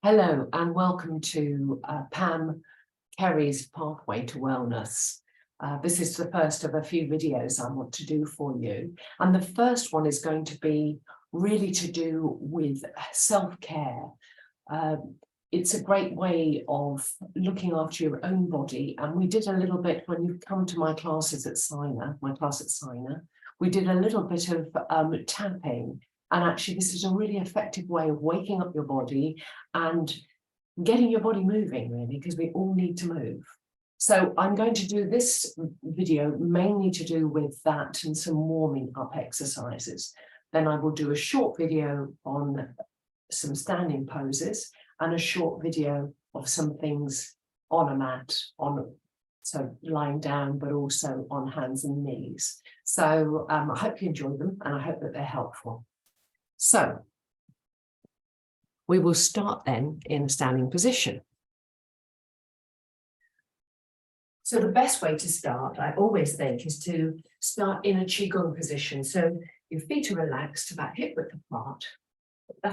Hello and welcome to Pam Keri's Pathway to Wellness. This is the first of a few videos I want to do for you. And the first one is going to be really to do with self-care. It's a great way of looking after your own body. And we did a little bit when you come to my classes at my class at Sina, we did a little bit of tapping. And actually, this is a really effective way of waking up your body and getting your body moving, really, because we all need to move. So I'm going to do this video mainly to do with that and some warming up exercises. Then I will do a short video on some standing poses and a short video of some things on a mat, so lying down, but also on hands and knees. So I hope you enjoy them and I hope that they're helpful. So we will start then in a standing position. So the best way to start, I always think, is to start in a qigong position. So your feet are relaxed, about hip width apart.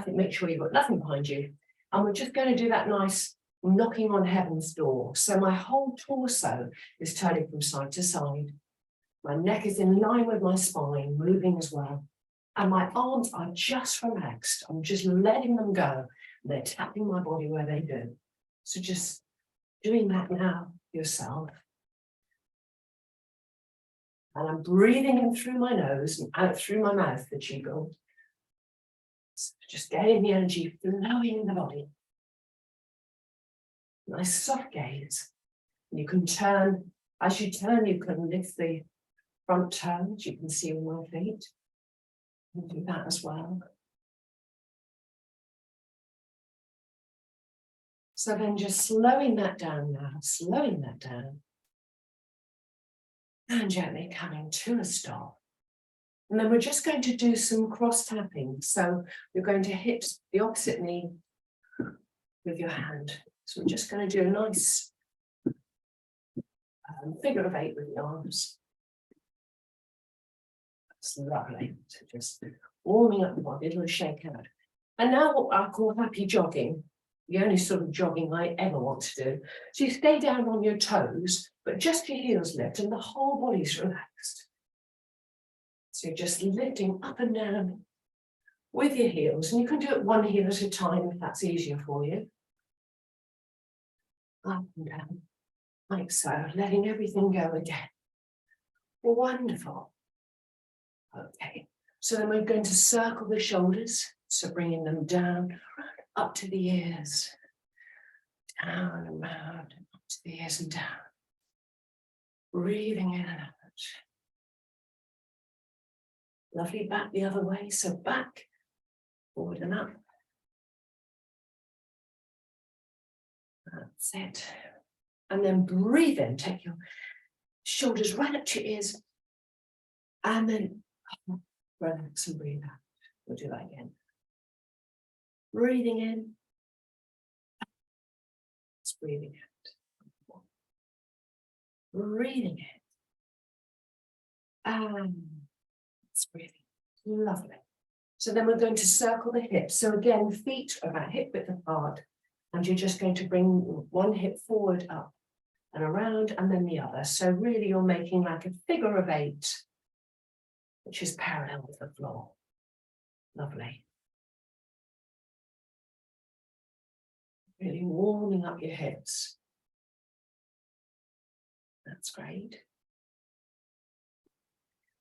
Make sure you've got nothing behind you. And we're just going to do that nice knocking on heaven's door. So my whole torso is turning from side to side. My neck is in line with my spine, moving as well. And my arms are just relaxed. I'm just letting them go. They're tapping my body where they do. So just doing that now yourself. And I'm breathing in through my nose and out through my mouth, the qigong. So just getting the energy flowing in the body. Nice soft gaze. And you can turn, as you turn, you can lift the front toes. You can see all my feet. And do that as well. So then just slowing that down now, slowing that down. And gently coming to a stop. And then we're just going to do some cross tapping. So you're going to hit the opposite knee with your hand. So we're just going to do a nice figure of 8 with the arms. That's lovely. So just warming up the body, a little shake out. And now what I call happy jogging, the only sort of jogging I ever want to do. So you stay down on your toes, but just your heels lift and the whole body's relaxed. So you're just lifting up and down with your heels. And you can do it one heel at a time if that's easier for you. Up and down, like so, letting everything go again. Wonderful. Okay, so then we're going to circle the shoulders, so bringing them down, up to the ears, down and round, up to the ears and down. Breathing in and out. Lovely, back the other way, so back, forward and up. That's it. And then breathe in, take your shoulders right up to your ears, and then relax and breathe out. We'll do that again. Breathing in. Just breathing out. Breathing in. And it's breathing. Lovely. So then we're going to circle the hips. So again, feet are about hip width apart. And you're just going to bring one hip forward, up and around, and then the other. So really you're making like a figure of 8. Which is parallel with the floor. Lovely. Really warming up your hips. That's great.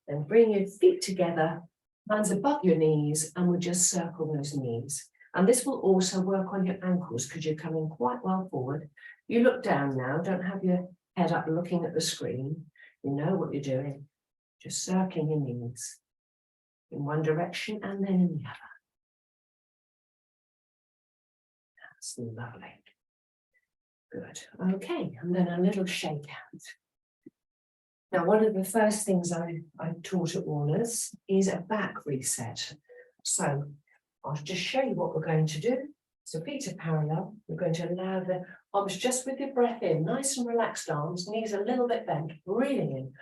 Then bring your feet together, hands above your knees, and we'll just circle those knees. And this will also work on your ankles because you're coming quite well forward. You look down now, don't have your head up looking at the screen. You know what you're doing. Just circling your knees in one direction and then in the other. That's lovely. Good. Okay, and then a little shake out. Now, one of the first things I taught at Warner's is a back reset. So I'll just show you what we're going to do. So feet are parallel. We're going to allow the arms just with your breath in, nice and relaxed arms, knees a little bit bent, breathing in.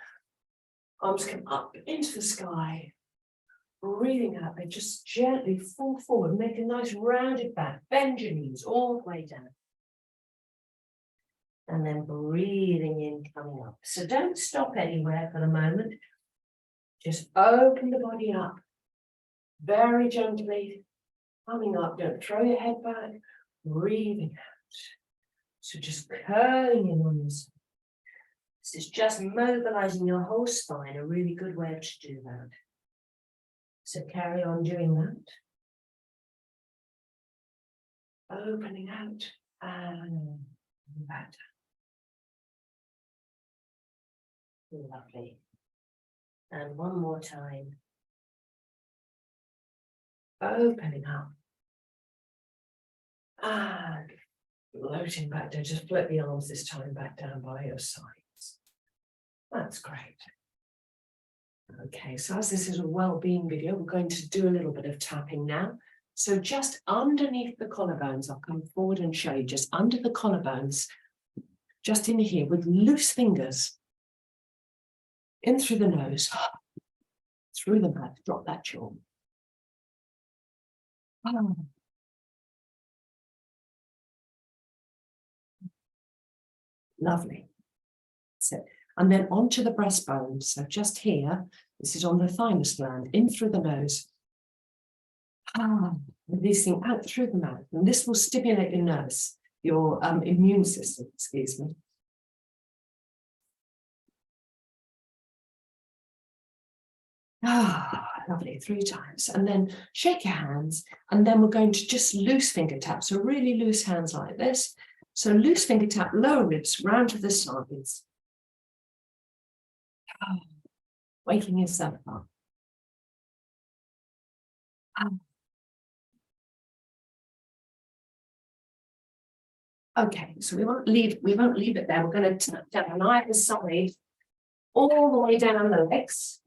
Arms come up into the sky, Breathing out, and just gently fall forward, make a nice rounded back, bend your knees all the way down. And then breathing in, coming up. So don't stop anywhere for the moment. Just open the body up, very gently, coming up. Don't throw your head back, breathing out. So just curling in on yourself. This is just mobilizing your whole spine, a really good way to do that. So carry on doing that. Opening out and back down. Lovely. And one more time. Opening up. And floating back down. Just float the arms this time back down by your sides. That's great. Okay, so as this is a well-being video, we're going to do a little bit of tapping now. So just underneath the collarbones, I'll come forward and show you, just under the collarbones, just in here with loose fingers, in through the nose, through the mouth, drop that jaw. Lovely. That's it. And then onto the breastbone. So just here, this is on the thymus gland, in through the nose. Releasing out through the mouth. And this will stimulate your nerves, your immune system, excuse me. Lovely, 3 times. And then shake your hands. And then we're going to just loose finger tap. So really loose hands like this. So loose finger tap, lower ribs, round to the sides. Waking yourself up. Okay, so we won't leave it there. We're going to tap down on either side, all the way down the legs,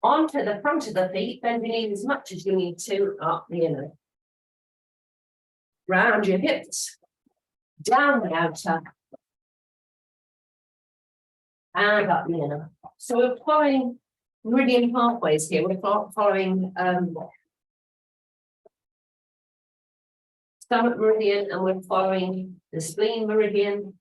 onto the front of the feet, bend your knees as much as you need to, up the inner. Round your hips, down the outer, and up the inner. So we're following meridian pathways here. We're following stomach meridian, and we're following the spleen meridian.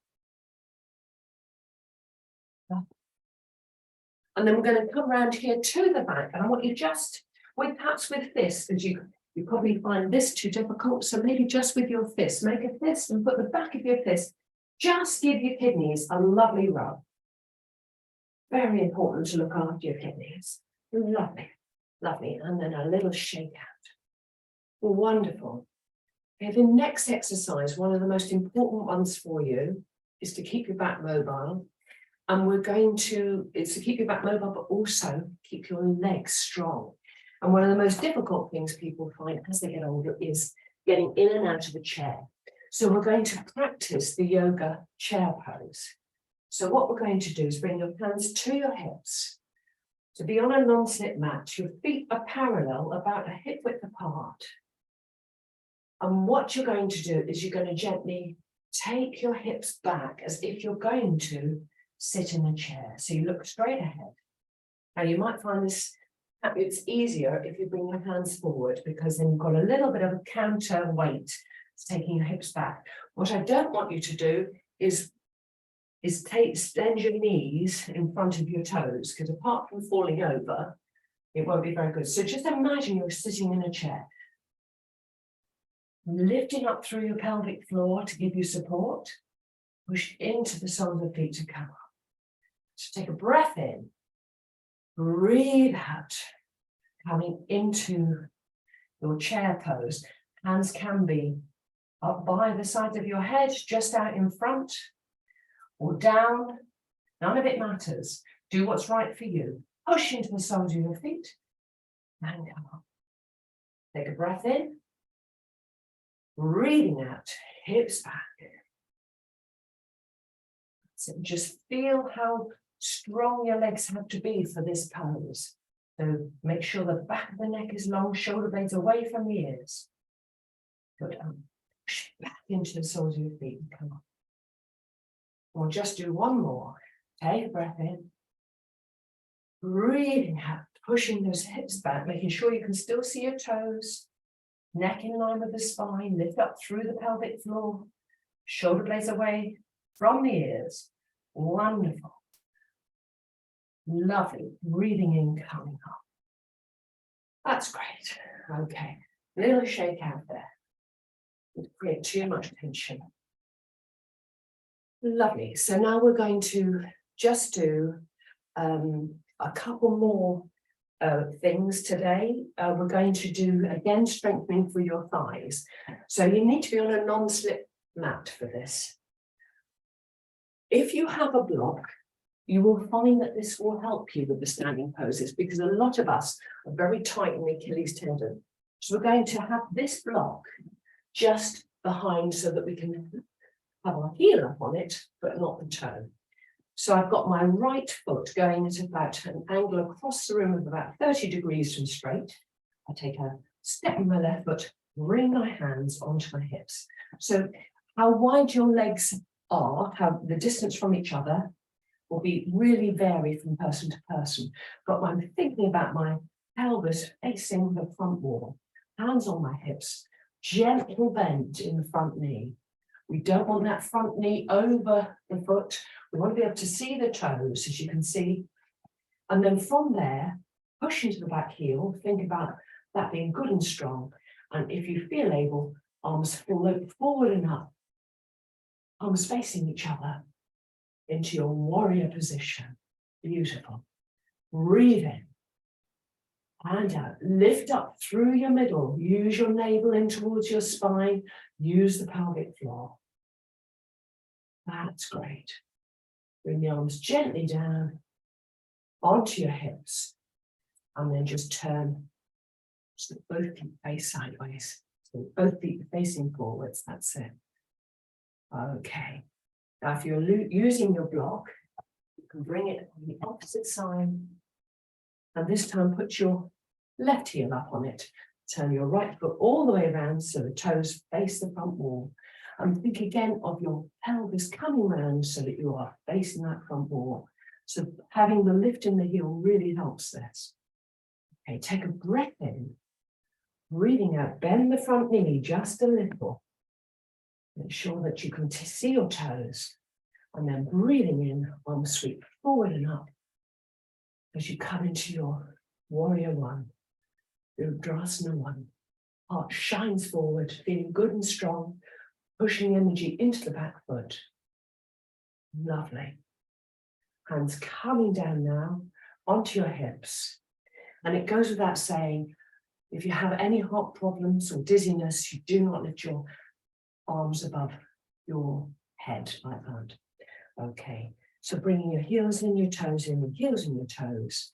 And then we're going to come around here to the back. And I want you just, perhaps with fists, because you probably find this too difficult. So maybe just with your fist, make a fist and put the back of your fist. Just give your kidneys a lovely rub. Very important to look after your kidneys. Lovely, lovely. And then a little shake out. Wonderful. Okay, the next exercise, one of the most important ones for you, is to keep your back mobile. And it's to keep your back mobile, but also keep your legs strong. And one of the most difficult things people find as they get older is getting in and out of the chair. So we're going to practice the yoga chair pose. So what we're going to do is bring your hands to your hips. To be on a non-slip mat, your feet are parallel, about a hip width apart. And what you're going to do is you're going to gently take your hips back as if you're going to sit in a chair. So you look straight ahead. Now you might find this, it's easier if you bring your hands forward, because then you've got a little bit of a counter weight taking your hips back. What I don't want you to do is extend your knees in front of your toes, because apart from falling over, it won't be very good. So just imagine you're sitting in a chair, lifting up through your pelvic floor to give you support, push into the soles of the feet to come up. So take a breath in, breathe out, coming into your chair pose. Hands can be up by the sides of your head, just out in front, or down. None of it matters. Do what's right for you. Push into the soles of your feet and come up. Take a breath in, breathing out, hips back. So just feel how strong your legs have to be for this pose. So make sure the back of the neck is long, shoulder blades away from the ears. Good. Push back into the soles of your feet and come up. We'll just do one more. Take a breath in. Breathing out, pushing those hips back, making sure you can still see your toes, neck in line with the spine, lift up through the pelvic floor, shoulder blades away from the ears. Wonderful. Lovely. Breathing in, coming up. That's great. Okay. Little shake out there. Don't create too much tension. Lovely. So now we're going to just do a couple more things today. We're going to do, again, strengthening for your thighs. So you need to be on a non-slip mat for this. If you have a block, you will find that this will help you with the standing poses, because a lot of us are very tight in the Achilles tendon. So we're going to have this block just behind so that we can have our heel up on it, but not the toe. So I've got my right foot going at about an angle across the room of about 30 degrees from straight. I take a step with my left foot, bring my hands onto my hips. So how wide your legs are, how the distance from each other will be really vary from person to person. But I'm thinking about my pelvis facing the front wall, hands on my hips, gentle bend in the front knee. We don't want that front knee over the foot. We want to be able to see the toes, as you can see. And then from there, push into the back heel. Think about that being good and strong. And if you feel able, arms float forward and up. Arms facing each other into your warrior position. Beautiful. Breathe in. And out. Lift up through your middle. Use your navel in towards your spine. Use the pelvic floor. That's great. Bring the arms gently down onto your hips. And then just turn so that both feet face sideways. So both feet facing forwards. That's it. Okay. Now, if you're using your block, you can bring it on the opposite side. And this time, put your left heel up on it. Turn your right foot all the way around so the toes face the front wall. And think again of your pelvis coming round so that you are facing that front wall. So having the lift in the heel really helps this. Okay, take a breath in. Breathing out, bend the front knee just a little. Make sure that you can see your toes. And then breathing in, arm sweep forward and up as you come into your warrior one, your Udrasana one. Heart shines forward, feeling good and strong, pushing energy into the back foot. Lovely. Hands coming down now onto your hips. And it goes without saying, if you have any heart problems or dizziness, you do not lift your arms above your head like that. Okay, so bringing your heels in, your toes in, your heels in your toes,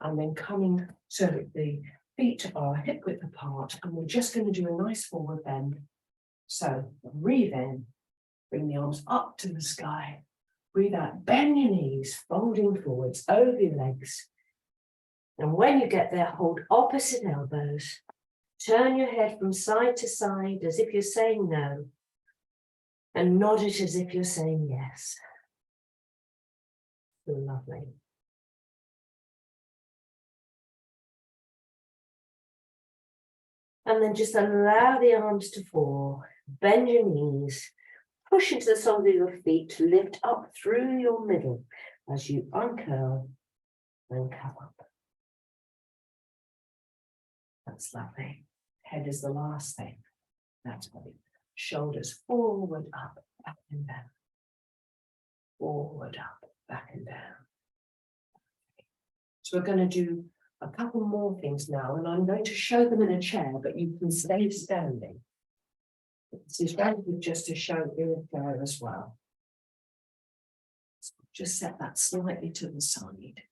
and then coming so that the feet are hip width apart, and we're just going to do a nice forward bend. So breathe in, bring the arms up to the sky, breathe out, bend your knees, folding forwards over your legs. And when you get there, hold opposite elbows, turn your head from side to side as if you're saying no, and nod it as if you're saying yes. Lovely. And then just allow the arms to fall, bend your knees, push into the soles of your feet, lift up through your middle as you uncurl and come up. That's lovely. Head is the last thing. That's great. Shoulders forward, up, back and down. Forward, up, back and down. So we're going to do a couple more things now, and I'm going to show them in a chair, but you can stay standing. This is very good just to show you there as well. So just set that slightly to the side.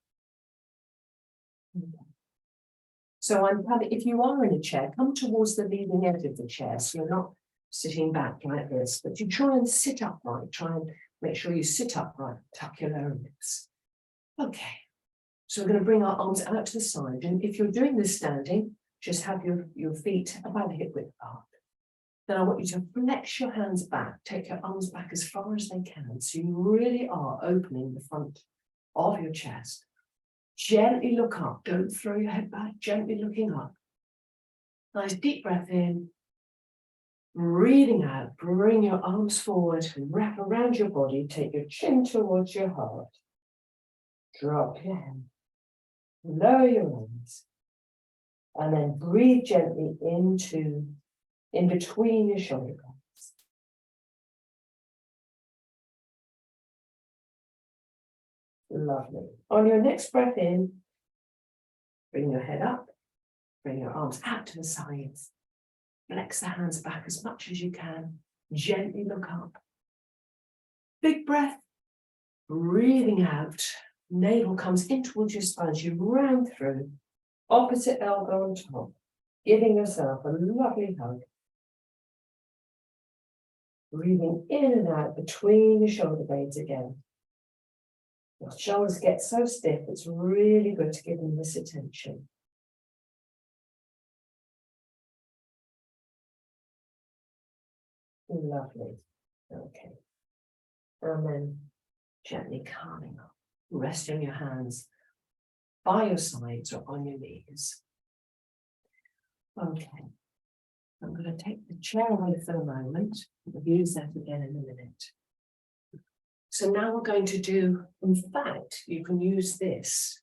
So if you are in a chair, come towards the leading edge of the chair, so you're not sitting back like this, but you try and sit upright. Try and make sure you sit upright, tuck your lower ribs. Okay. So we're going to bring our arms out to the side. And if you're doing this standing, just have your feet about hip width apart. Then I want you to flex your hands back, take your arms back as far as they can. So you really are opening the front of your chest. Gently look up, don't throw your head back, gently looking up. Nice deep breath in. Breathing out, bring your arms forward, wrap around your body, take your chin towards your heart. Drop your head, lower your arms, and then breathe gently in between your shoulder blades. Lovely. On your next breath in, bring your head up, bring your arms out to the sides. Flex the hands back as much as you can. Gently look up. Big breath. Breathing out. Navel comes in towards your spine as you round through. Opposite elbow on top. Giving yourself a lovely hug. Breathing in and out between your shoulder blades again. Your shoulders get so stiff, it's really good to give them this attention. Lovely. Okay. And then gently calming up, resting your hands by your sides or on your knees. Okay. I'm going to take the chair away for a moment. We'll use that again in a minute. So now we're going to do, in fact, you can use this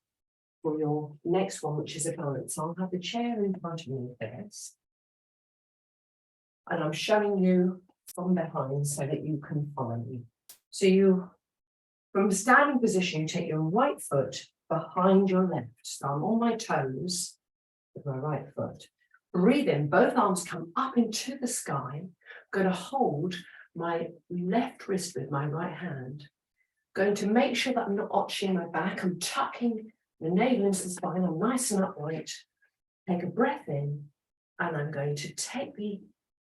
for your next one, which is a balance. I'll have the chair in front of me first. And I'm showing you from behind so that you can follow me. So you, from the standing position, you take your right foot behind your left. So I'm on my toes with my right foot. Breathe in, both arms come up into the sky. I'm going to hold my left wrist with my right hand. Going to make sure that I'm not arching my back. I'm tucking the navel into the spine. I'm nice and upright. Take a breath in, and I'm going to take the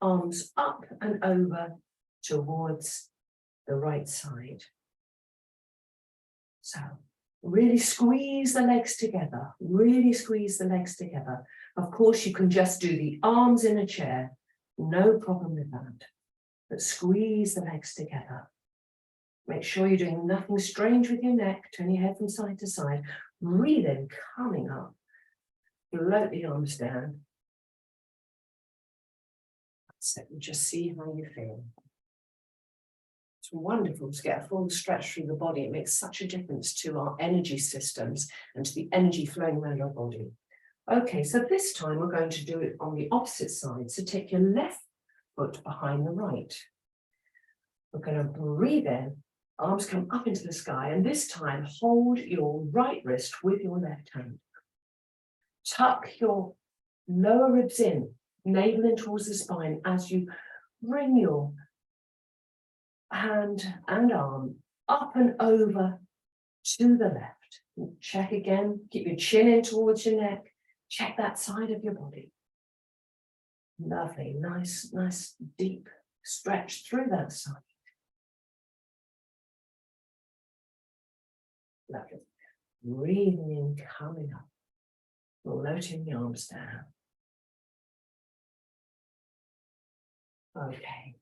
arms up and over towards the right side. So really squeeze the legs together. Really squeeze the legs together. Of course, you can just do the arms in a chair. No problem with that. But squeeze the legs together. Make sure you're doing nothing strange with your neck. Turn your head from side to side. Breathe in, coming up. Float the arms down. So just see how you feel. It's wonderful to get a full stretch through the body. It makes such a difference to our energy systems and to the energy flowing around our body. Okay, so this time we're going to do it on the opposite side. So take your left foot behind the right. We're going to breathe in, arms come up into the sky, and this time hold your right wrist with your left hand. Tuck your lower ribs in, navel in towards the spine as you bring your hand and arm up and over to the left. Check again, keep your chin in towards your neck. Check that side of your body. Lovely, nice, deep stretch through that side. Lovely. Breathing in, coming up, floating the arms down. Okay.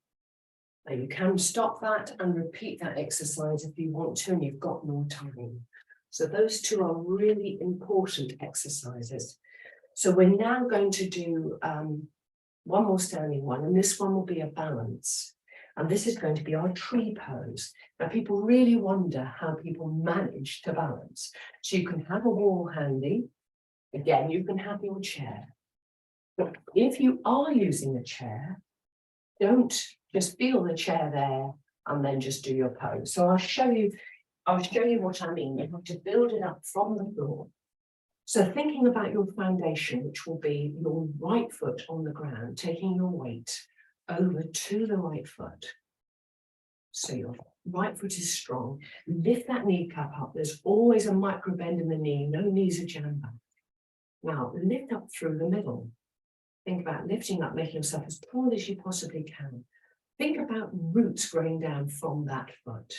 Now you can stop that and repeat that exercise if you want to and you've got more time. So those two are really important exercises. So we're now going to do one more standing one, and this one will be a balance. And this is going to be our tree pose. Now people really wonder how people manage to balance. So you can have a wall handy. Again, you can have your chair. But if you are using a chair, don't just feel the chair there and then just do your pose. So I'll show you what I mean. You have to build it up from the floor. So thinking about your foundation, which will be your right foot on the ground, taking your weight over to the right foot. So your right foot is strong. Lift that kneecap up. There's always a micro bend in the knee. No knees are jammed back. Now lift up through the middle. Think about lifting up, making yourself as tall as you possibly can. Think about roots growing down from that foot.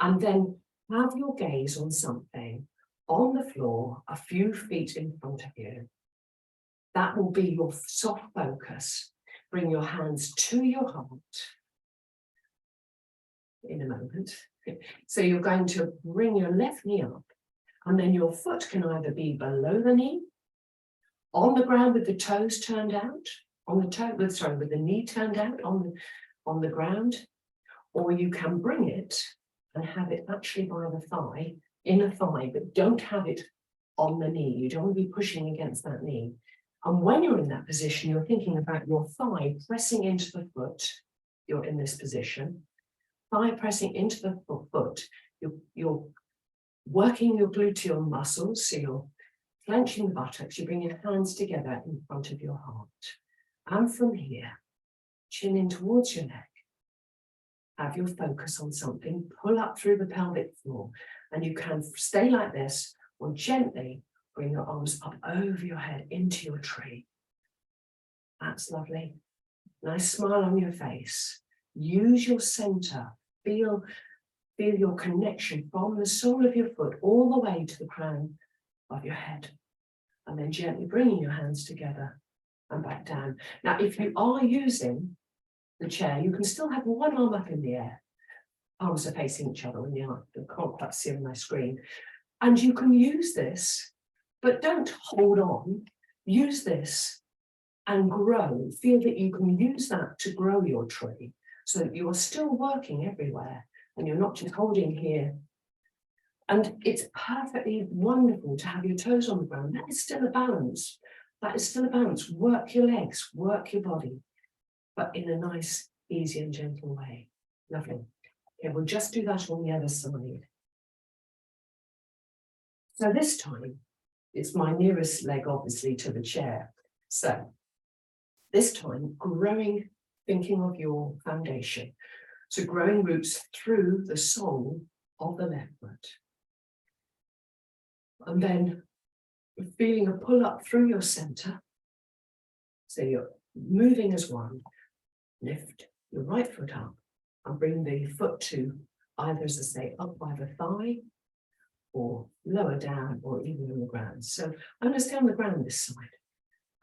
And then have your gaze on something on the floor, a few feet in front of you. That will be your soft focus. Bring your hands to your heart in a moment. So you're going to bring your left knee up And then your foot can either be below the knee, on the ground with the toes turned out, with the knee turned out on the ground, or you can bring it and have it actually by the thigh, inner thigh, but don't have it on the knee. You don't want to be pushing against that knee. And when you're in that position, you're thinking about your thigh pressing into the foot. You're in this position, thigh pressing into the foot. You're working your gluteal muscles, so you're clenching the buttocks. You bring your hands together in front of your heart. And from here, chin in towards your neck. Have your focus on something, pull up through the pelvic floor, and you can stay like this or gently bring your arms up over your head into your tree. That's lovely. Nice smile on your face. Use your center. Feel your connection from the sole of your foot all the way to the crown of your head. And then gently bringing your hands together and back down. Now, if you are using the chair, you can still have one arm up in the air. Arms are facing each other when you can't quite see on my screen. And you can use this, but don't hold on. Use this and grow. Feel that you can use that to grow your tree so that you are still working everywhere and you're not just holding here. And it's perfectly wonderful to have your toes on the ground. That is still a balance. That is still a balance. Work your legs, work your body, but in a nice, easy and gentle way. Lovely. Okay, we'll just do that on the other side. So this time, it's my nearest leg, obviously, to the chair. So this time, growing, thinking of your foundation. So growing roots through the sole of the left foot. And then feeling a pull up through your center. So you're moving as one. Lift your right foot up and bring the foot to either, as I say, up by the thigh or lower down or even on the ground. So I'm going to stay on the ground this side.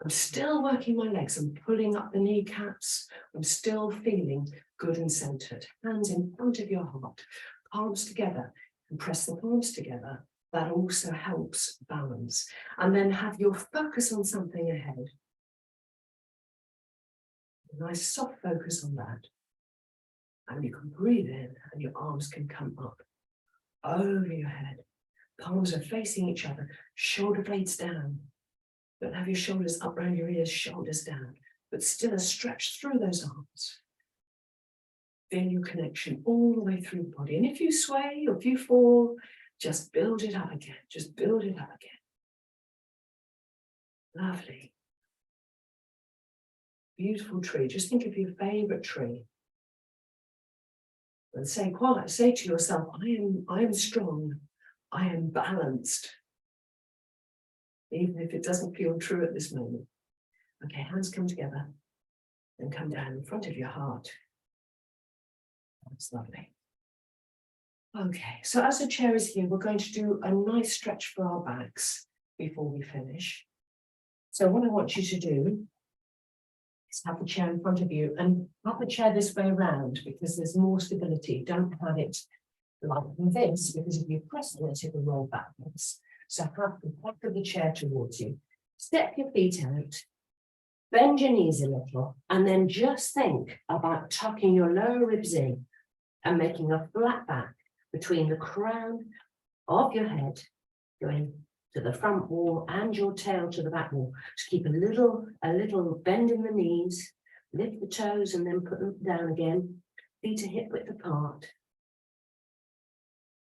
I'm still working my legs. I'm pulling up the kneecaps. I'm still feeling good and centered. Hands in front of your heart, palms together, and press the palms together. That also helps balance. And then have your focus on something ahead. A nice soft focus on that. And you can breathe in and your arms can come up over your head. Palms are facing each other, shoulder blades down. Don't have your shoulders up around your ears, shoulders down, but still a stretch through those arms. Feel your connection all the way through the body. And if you sway or if you fall, just build it up again. Just build it up again. Lovely. Beautiful tree. Just think of your favorite tree. And say to yourself, I am strong. I am balanced. Even if it doesn't feel true at this moment. Okay, hands come together and come down in front of your heart. That's lovely. Okay, so as the chair is here, we're going to do a nice stretch for our backs before we finish. So what I want you to do is have the chair in front of you and have the chair this way around because there's more stability. Don't have it like this because if you press on it, it will roll backwards. So have the back of the chair towards you. Step your feet out, bend your knees a little, and then just think about tucking your lower ribs in and making a flat back between the crown of your head going to the front wall and your tail to the back wall. Just keep a little bend in the knees, lift the toes and then put them down again. Feet are hip width apart.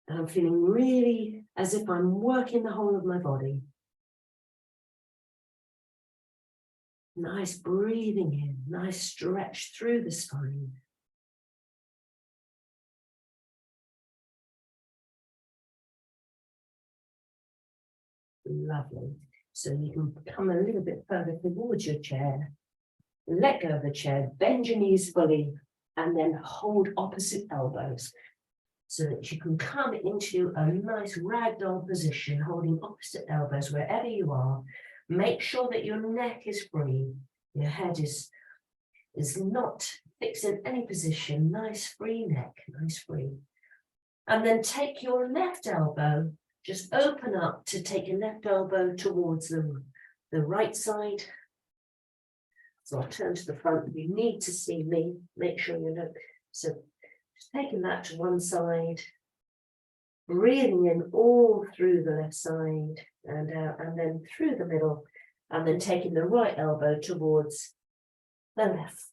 And I'm feeling really as if I'm working the whole of my body. Nice breathing in, nice stretch through the spine. Lovely. So you can come a little bit further towards your chair. Let go of the chair, bend your knees fully, and then hold opposite elbows so that you can come into a nice ragdoll position, holding opposite elbows wherever you are. Make sure that your neck is free. Your head is not fixed in any position. Nice free neck, nice free. And then take your left elbow Just open up to take your left elbow towards the right side. So I'll turn to the front. You need to see me. Make sure you look. So just taking that to one side. Breathing in all through the left side and out, and then through the middle, and then taking the right elbow towards the left.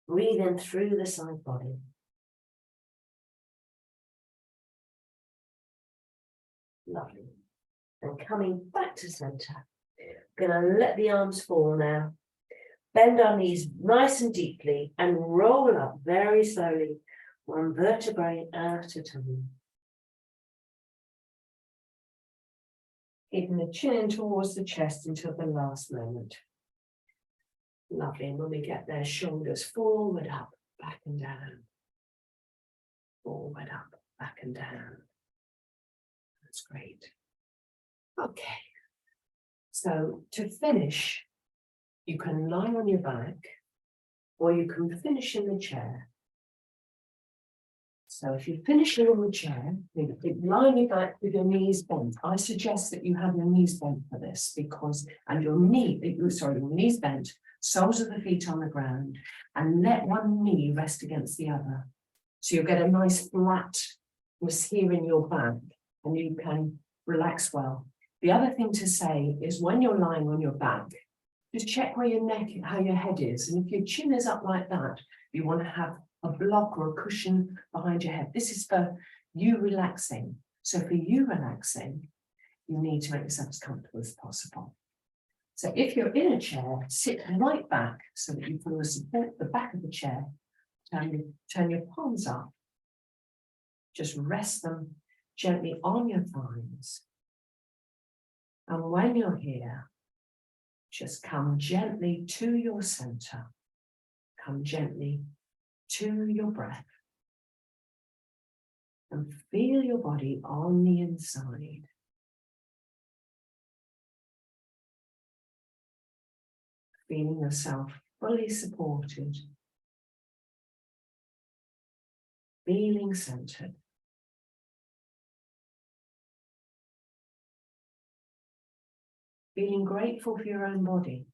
Breathe in through the side body. Lovely. And coming back to center. Gonna let the arms fall now. Bend our knees nice and deeply and roll up very slowly, one vertebrae at a time. Keeping the chin towards the chest until the last moment. Lovely. And when we get there, shoulders forward, up, back and down. Forward, up, back and down. That's great. Okay. So to finish, you can lie on your back or you can finish in the chair. So if you're finishing on the chair, lie on your back with your knees bent. I suggest that you have your knees bent for this because, and your knees bent, soles of the feet on the ground, and let one knee rest against the other. So you'll get a nice flatness here in your back and you can relax well. The other thing to say is when you're lying on your back, just check where your neck, how your head is. And if your chin is up like that, you want to have a block or a cushion behind your head. This is for you relaxing. So for you relaxing, you need to make yourself as comfortable as possible. So if you're in a chair, sit right back so that you can support the back of the chair. Turn your palms up. Just rest them gently on your thighs. And when you're here, just come gently to your center. Come gently to your breath. And feel your body on the inside. Feeling yourself fully supported. Feeling centered. Feeling grateful for your own body.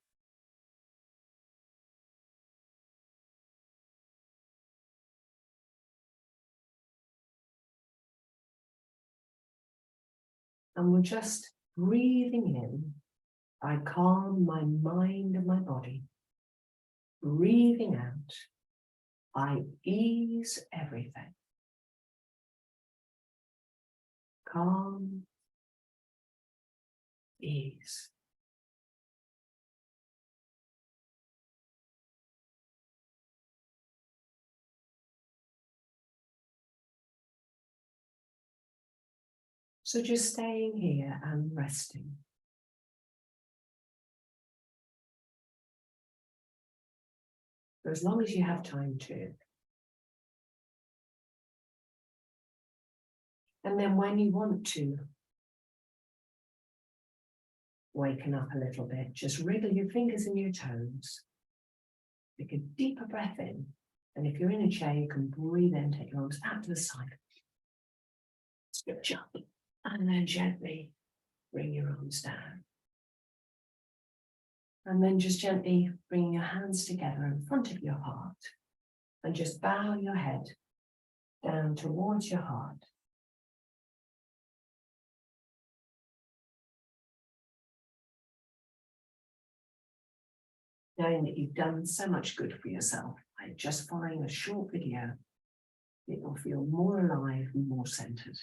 And we're just breathing in. I calm my mind and my body. Breathing out. I ease everything. Calm. Ease. So just staying here and resting. For as long as you have time to. And then when you want to waken up a little bit, just wriggle your fingers and your toes. Take a deeper breath in. And if you're in a chair, you can breathe in, take your arms out to the side. Stretch up. And then gently bring your arms down. And then just gently bring your hands together in front of your heart. And just bow your head down towards your heart. Knowing that you've done so much good for yourself by just following a short video, it will feel more alive and more centered.